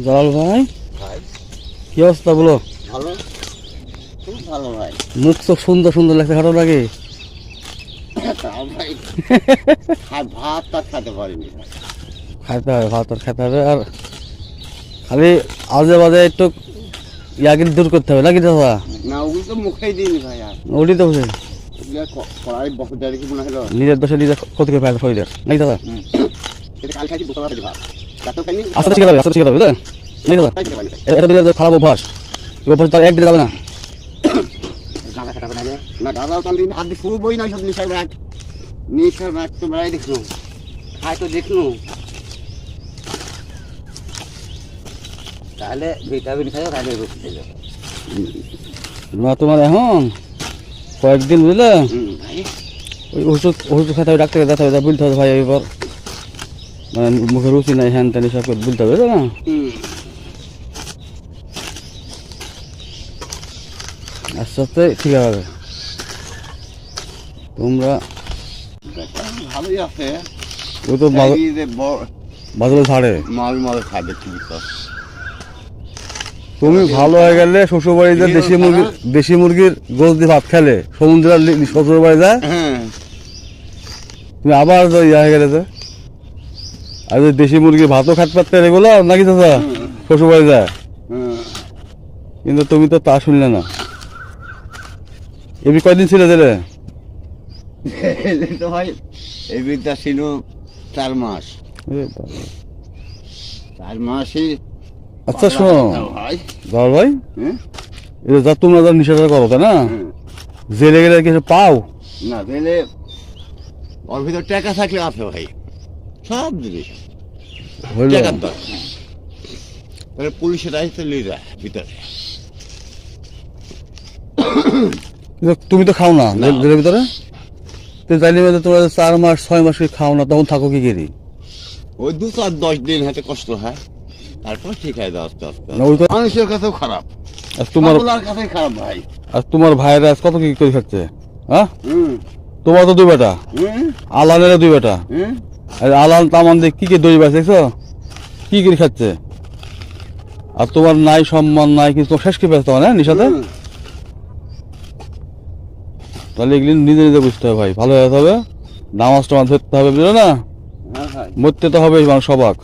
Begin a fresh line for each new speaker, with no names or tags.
জালাল ভাই,
ভাই
কি অবস্থা বলো?
ভালো, খুব ভালো ভাই।
মুখ তো সুন্দর সুন্দর লাগছে, খারাপ লাগে?
তাও ভাই ভাত টাত খেতে পারিনি ভাই।
খাইতে হবে, ভাত আর খেতে হবে। আর খালি আজে বাজে একটু ইয়াকে দূর করতে হবে নাকি দাদা?
না ওগুলো তো মুখেই দিইনি ভাই। আর
ওটি তো বুঝে
ওগুলো কড়াই বছর দেড় কি মনে হলো।
নিজের দোষে নিজের ক্ষতি করে ফেলে শরীরের নাকি দাদা?
এটা কাল খাইছি দোকান ভাত রাতেও খাইনি।
আস্তে শিখে যাবে, আস্তে শিখে যাবে বুঝলেন নাকি দাদা? এটা দিলে খারাপ অভ্যাস, এই অভ্যাস তার একদিন যাবে না।
গাঁদা খাটাবে না রে। না গাঁদাও কান দিন হাত দিয়ে শুরু বই নয়, সব নিশার ব্যাগ তো বেড়াই দেখলো, খাই তো দেখলো। তাহলে ভিটামিন খাইও, তাহলে রোগ খেয়ে যাবে।
না তোমার এখন কয়েকদিন বুঝলে
ভাই
ওই ওষুধ ওষুধ খেতে হবে, ডাক্তারকে দেখাতে হবে, বলতে হবে ভাই এবার মানে মুখে রুচি নাই, হ্যান ত্যান সব বলতে হবে না। আস্তে আস্তে ঠিক হবে। তোমরা
ভালোই আছে।
ওই তো বাজারে ছাড়ে।
মাল মাল খাই দেখছি বিশ্বাস।
তুমি ভালো হয়ে গেলে শ্বশুর বাড়িতে দেশি মুরগির গোশ দিয়ে ভাত খেলে, সমুদ্রের শ্বশুর বাড়ি যায়, তুমি আবার ইয়া হয়ে গেলে তো। আর দেশি মুরগির ভাতও খাট পারতে এগুলো নাকি দাদা শ্বশুর বাড়ি যায়, কিন্তু তুমি তো তা শুনলে না। এমনি কয়দিন ছিল দিলে?
তো ভাই এই বিদ্যা ছিল 4 মাস। 4 মাসই।
আচ্ছা শোনো
ভাই,
দাদা ভাই, এটা যা তোমরা যা নিষেধ করো তাই না, জেলে গেলে কিছু পাও
না দিলে ওর ভিতর টাকা থাকলে আছে ভাই, সব জিনিস
হইলো।
টাকার দরকার। তাহলে পুলিশের দায়িত্ব নিয়ে যায় ভিতরে।
কিন্তু তুমি তো খাও না
না।
জেলের ভিতরে, তো জানি বলতে তোমরা 4 মাস 6 মাস খাও না, তখন থাকো কি করি?
ওই 2-4-10 দিন হাতে কষ্ট হয়, তারপর ঠিক হয় আস্তে আস্তে।
না, ওই তো-
মানুষের কাছেও খারাপ,
আর তোমার
কাছেই খারাপ ভাই।
আর তোমার ভাইয়েরা আজ কত কি করে খাচ্ছে, হ্যাঁ? তোমার তো 2 বেটা, আলানের 2 বেটা, আর আলান তামান দিয়ে কি দই বাস দেখছো কি করে খাচ্ছে। আর তোমার নাই সম্মান নাই, কিন্তু শেষ কি পেয়েছে তোমার, হ্যাঁ নিশাতে? তাহলে এগুলি নিজে নিজে বুঝতে হবে ভাই, ভালো হতে হবে, নামাজ টামাজ ধরতে হবে, বুঝলো না? মরতে তো হবে মানুষ সবাক।